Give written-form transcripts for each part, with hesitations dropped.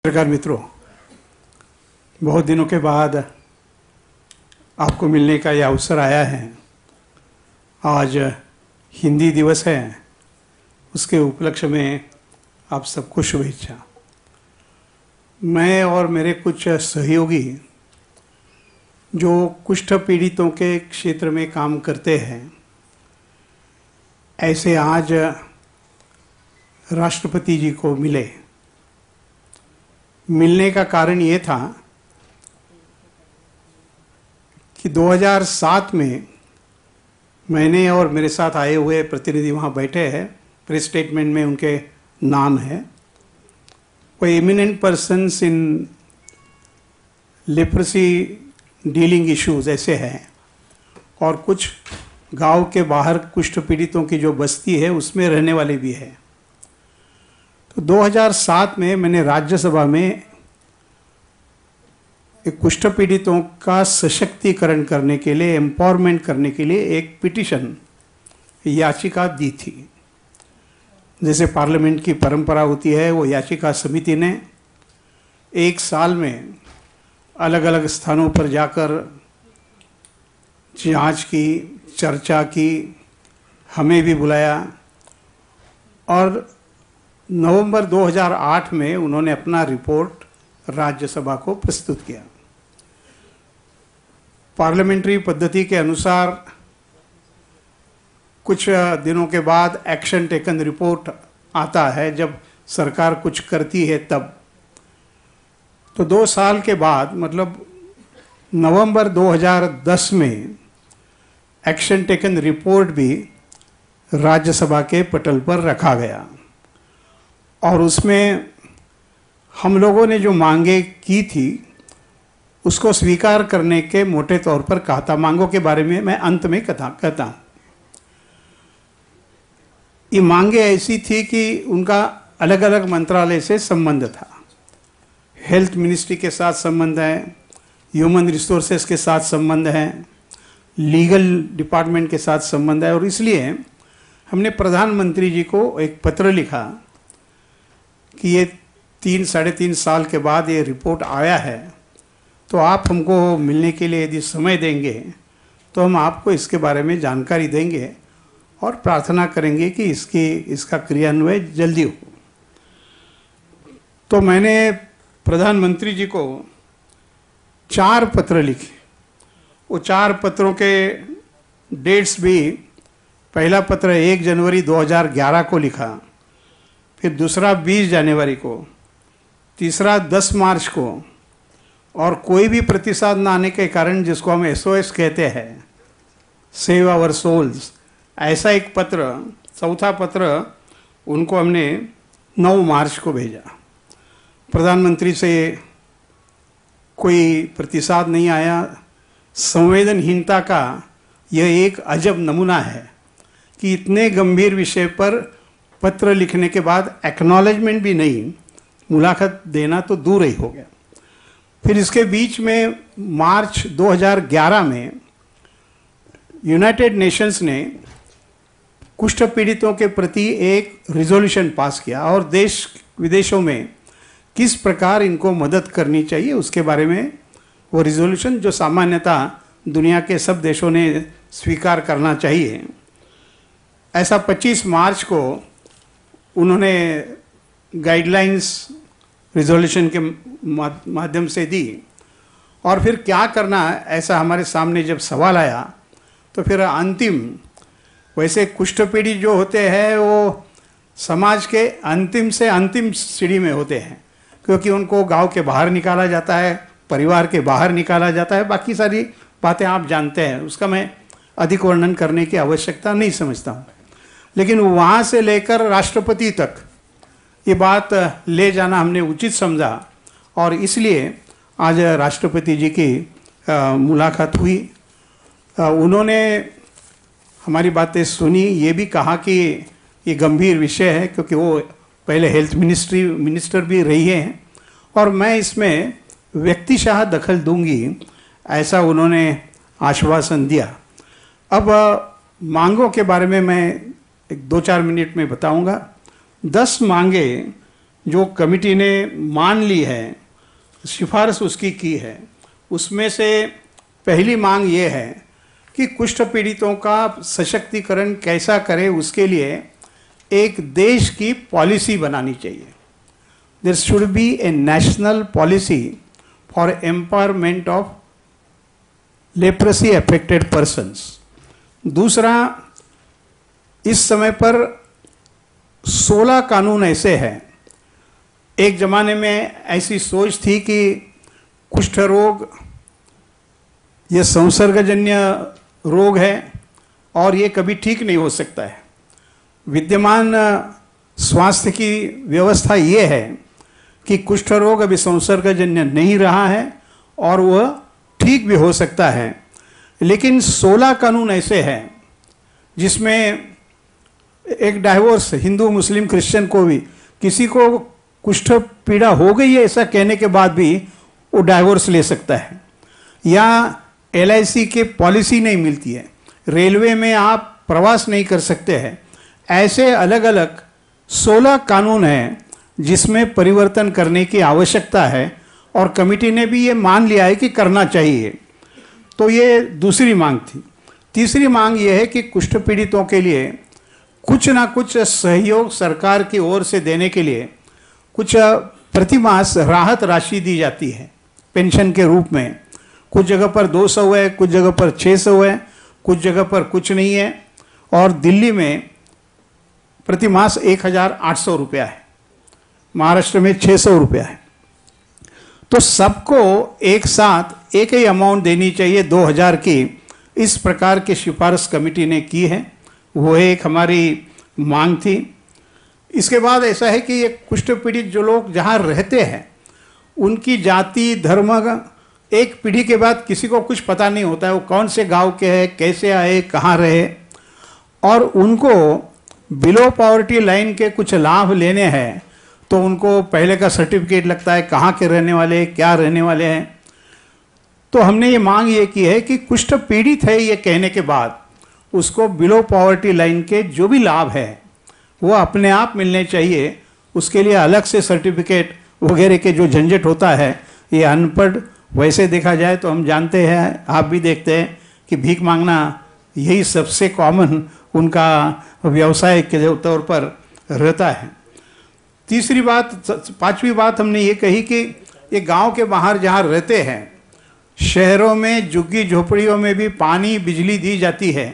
पत्रकार मित्रों, बहुत दिनों के बाद आपको मिलने का यह अवसर आया है। आज हिंदी दिवस है, उसके उपलक्ष्य में आप सबको शुभेच्छा। मैं और मेरे कुछ सहयोगी जो कुष्ठ पीड़ितों के क्षेत्र में काम करते हैं, ऐसे आज राष्ट्रपति जी को मिलने का कारण ये था कि 2007 में मैंने और मेरे साथ आए हुए प्रतिनिधि वहाँ बैठे हैं, प्रेस स्टेटमेंट में उनके नाम है, वो एमिनेंट पर्सन्स इन लेप्रेसी डीलिंग इश्यूज ऐसे हैं, और कुछ गांव के बाहर कुष्ठ पीड़ितों की जो बस्ती है उसमें रहने वाले भी हैं। तो 2007 में मैंने राज्यसभा में एक कुष्ठ पीड़ितों का सशक्तिकरण करने के लिए, एम्पावरमेंट करने के लिए एक पिटीशन, याचिका दी थी। जैसे पार्लियामेंट की परंपरा होती है, वो याचिका समिति ने एक साल में अलग अलग स्थानों पर जाकर जांच की, चर्चा की, हमें भी बुलाया, और नवंबर 2008 में उन्होंने अपना रिपोर्ट राज्यसभा को प्रस्तुत किया। पार्लियामेंट्री पद्धति के अनुसार कुछ दिनों के बाद एक्शन टेकन रिपोर्ट आता है, जब सरकार कुछ करती है तब। तो 2 साल के बाद, मतलब नवंबर 2010 में एक्शन टेकन रिपोर्ट भी राज्यसभा के पटल पर रखा गया, और उसमें हम लोगों ने जो मांगे की थी उसको स्वीकार करने के मोटे तौर पर कहा था। मांगों के बारे में मैं अंत में कहता हूं। ये मांगे ऐसी थी कि उनका अलग अलग मंत्रालय से संबंध था। हेल्थ मिनिस्ट्री के साथ संबंध है, ह्यूमन रिसोर्सेज के साथ संबंध है, लीगल डिपार्टमेंट के साथ संबंध है, और इसलिए हमने प्रधानमंत्री जी को एक पत्र लिखा कि ये 3-3.5 साल के बाद ये रिपोर्ट आया है, तो आप हमको मिलने के लिए यदि समय देंगे तो हम आपको इसके बारे में जानकारी देंगे और प्रार्थना करेंगे कि इसका क्रियान्वयन जल्दी हो। तो मैंने प्रधानमंत्री जी को 4 पत्र लिखे। वो 4 पत्रों के डेट्स भी, पहला पत्र 1 जनवरी 2011 को लिखा, फिर दूसरा 20 जनवरी को, तीसरा 10 मार्च को, और कोई भी प्रतिसाद न आने के कारण, जिसको हम SOS कहते हैं, सेव आवर सोल्स, ऐसा एक पत्र, चौथा पत्र उनको हमने 9 मार्च को भेजा। प्रधानमंत्री से कोई प्रतिसाद नहीं आया। संवेदनहीनता का यह एक अजब नमूना है कि इतने गंभीर विषय पर पत्र लिखने के बाद एक्नॉलेजमेंट भी नहीं, मुलाकात देना तो दूर ही हो गया। फिर इसके बीच में मार्च 2011 में यूनाइटेड नेशंस ने कुष्ठ पीड़ितों के प्रति एक रिजोल्यूशन पास किया, और देश विदेशों में किस प्रकार इनको मदद करनी चाहिए उसके बारे में वो रिजोल्यूशन, जो सामान्यतः दुनिया के सब देशों ने स्वीकार करना चाहिए, ऐसा 25 मार्च को उन्होंने गाइडलाइंस रिजोल्यूशन के माध्यम से दी। और फिर क्या करना ऐसा हमारे सामने जब सवाल आया, तो फिर अंतिम, वैसे कुष्ठ पीड़ित जो होते हैं वो समाज के अंतिम से अंतिम सीढ़ी में होते हैं, क्योंकि उनको गांव के बाहर निकाला जाता है, परिवार के बाहर निकाला जाता है। बाकी सारी बातें आप जानते हैं, उसका मैं अधिक वर्णन करने की आवश्यकता नहीं समझता हूँ। लेकिन वहाँ से लेकर राष्ट्रपति तक ये बात ले जाना हमने उचित समझा, और इसलिए आज राष्ट्रपति जी की मुलाकात हुई। उन्होंने हमारी बातें सुनी, ये भी कहा कि ये गंभीर विषय है, क्योंकि वो पहले हेल्थ मिनिस्टर भी रही हैं, और मैं इसमें व्यक्तिशः दखल दूंगी, ऐसा उन्होंने आश्वासन दिया। अब मांगों के बारे में मैं 1-2-4 मिनट में बताऊंगा। 10 मांगे जो कमिटी ने मान ली है, सिफारिश उसकी की है, उसमें से पहली मांग ये है कि कुष्ठ पीड़ितों का सशक्तिकरण कैसा करे, उसके लिए एक देश की पॉलिसी बनानी चाहिए। There should be a national policy for empowerment of leprosy affected persons. दूसरा, इस समय पर 16 कानून ऐसे हैं। एक जमाने में ऐसी सोच थी कि कुष्ठ रोग ये संसर्गजन्य रोग है और ये कभी ठीक नहीं हो सकता है। विद्यमान स्वास्थ्य की व्यवस्था ये है कि कुष्ठ रोग अभी संसर्गजन्य नहीं रहा है और वह ठीक भी हो सकता है। लेकिन 16 कानून ऐसे हैं जिसमें एक डाइवोर्स, हिंदू मुस्लिम क्रिश्चियन को भी, किसी को कुष्ठ पीड़ा हो गई है ऐसा कहने के बाद भी वो डाइवोर्स ले सकता है, या LIC के पॉलिसी नहीं मिलती है, रेलवे में आप प्रवास नहीं कर सकते हैं। ऐसे अलग अलग 16 कानून हैं जिसमें परिवर्तन करने की आवश्यकता है और कमिटी ने भी ये मान लिया है कि करना चाहिए। तो ये दूसरी मांग थी। तीसरी मांग ये है कि कुष्ठ पीड़ितों के लिए कुछ ना कुछ सहयोग सरकार की ओर से देने के लिए कुछ प्रतिमास राहत राशि दी जाती है पेंशन के रूप में। कुछ जगह पर 200 है, कुछ जगह पर 600 है, कुछ जगह पर कुछ नहीं है। और दिल्ली में प्रतिमास 1800 रुपया है, महाराष्ट्र में 600 रुपया है। तो सबको एक साथ एक ही अमाउंट देनी चाहिए 2000 की। इस प्रकार की सिफारिश कमेटी ने की है, वो एक हमारी मांग थी। इसके बाद ऐसा है कि ये कुष्ठ पीड़ित जो लोग जहाँ रहते हैं उनकी जाति धर्म एक पीढ़ी के बाद किसी को कुछ पता नहीं होता है, वो कौन से गांव के हैं, कैसे आए, कहाँ रहे, और उनको बिलो पॉवर्टी लाइन के कुछ लाभ लेने हैं तो उनको पहले का सर्टिफिकेट लगता है, कहाँ के रहने वाले, क्या रहने वाले हैं। तो हमने ये मांग ये की है कि कुष्ठ पीड़ित है ये कहने के बाद उसको बिलो पॉवर्टी लाइन के जो भी लाभ है वो अपने आप मिलने चाहिए। उसके लिए अलग से सर्टिफिकेट वगैरह के जो झंझट होता है, ये अनपढ़, वैसे देखा जाए तो हम जानते हैं, आप भी देखते हैं कि भीख मांगना यही सबसे कॉमन उनका व्यवसाय के तौर पर रहता है। तीसरी बात, पांचवी बात हमने ये कही कि ये गांव के बाहर जहाँ रहते हैं, शहरों में झुग्गी झोपड़ियों में भी पानी बिजली दी जाती है,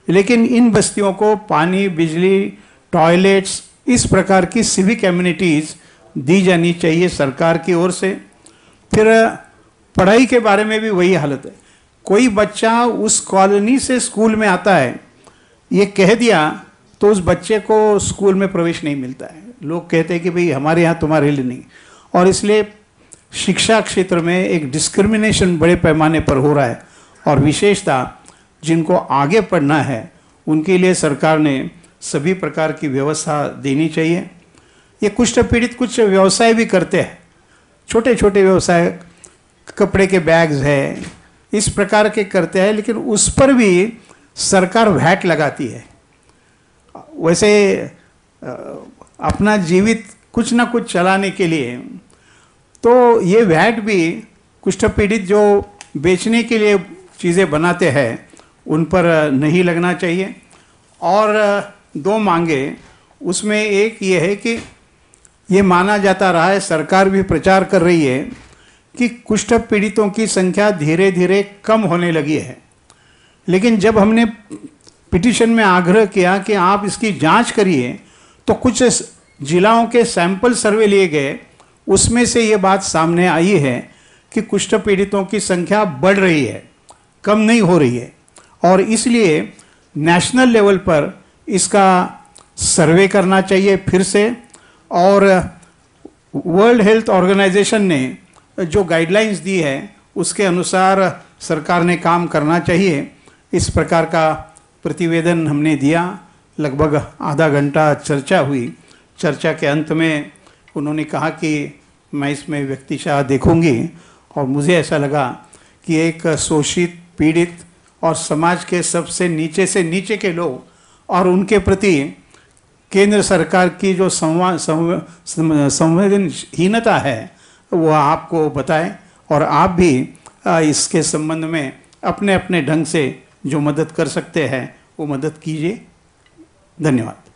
लेकिन इन बस्तियों को पानी, बिजली, टॉयलेट्स, इस प्रकार की सिविक एम्यूनिटीज़ दी जानी चाहिए सरकार की ओर से। फिर पढ़ाई के बारे में भी वही हालत है। कोई बच्चा उस कॉलोनी से स्कूल में आता है, ये कह दिया तो उस बच्चे को स्कूल में प्रवेश नहीं मिलता है। लोग कहते हैं कि भाई हमारे यहाँ तुम्हारे लिए नहीं, और इसलिए शिक्षा क्षेत्र में एक डिस्क्रिमिनेशन बड़े पैमाने पर हो रहा है। और विशेषतः जिनको आगे पढ़ना है उनके लिए सरकार ने सभी प्रकार की व्यवस्था देनी चाहिए। ये कुष्ठ पीड़ित कुछ व्यवसाय भी करते हैं, छोटे छोटे व्यवसाय, कपड़े के बैग्स है, इस प्रकार के करते हैं, लेकिन उस पर भी सरकार वैट लगाती है। वैसे अपना जीवित कुछ ना कुछ चलाने के लिए तो ये वैट भी कुष्ठ पीड़ित जो बेचने के लिए चीज़ें बनाते हैं उन पर नहीं लगना चाहिए। और 2 मांगे, उसमें एक ये है कि ये माना जाता रहा है, सरकार भी प्रचार कर रही है कि कुष्ठ पीड़ितों की संख्या धीरे धीरे कम होने लगी है। लेकिन जब हमने पिटीशन में आग्रह किया कि आप इसकी जांच करिए तो कुछ जिलाओं के सैंपल सर्वे लिए गए, उसमें से ये बात सामने आई है कि कुष्ठ पीड़ितों की संख्या बढ़ रही है, कम नहीं हो रही है। और इसलिए नेशनल लेवल पर इसका सर्वे करना चाहिए फिर से। और वर्ल्ड हेल्थ ऑर्गेनाइजेशन ने जो गाइडलाइंस दी है उसके अनुसार सरकार ने काम करना चाहिए। इस प्रकार का प्रतिवेदन हमने दिया। लगभग आधा घंटा चर्चा हुई। चर्चा के अंत में उन्होंने कहा कि मैं इसमें व्यक्तिशः देखूंगी, और मुझे ऐसा लगा कि एक शोषित, पीड़ित और समाज के सबसे नीचे से नीचे के लोग और उनके प्रति केंद्र सरकार की जो संवेदनहीनता है वो आपको बताएं, और आप भी इसके संबंध में अपने अपने ढंग से जो मदद कर सकते हैं वो मदद कीजिए। धन्यवाद।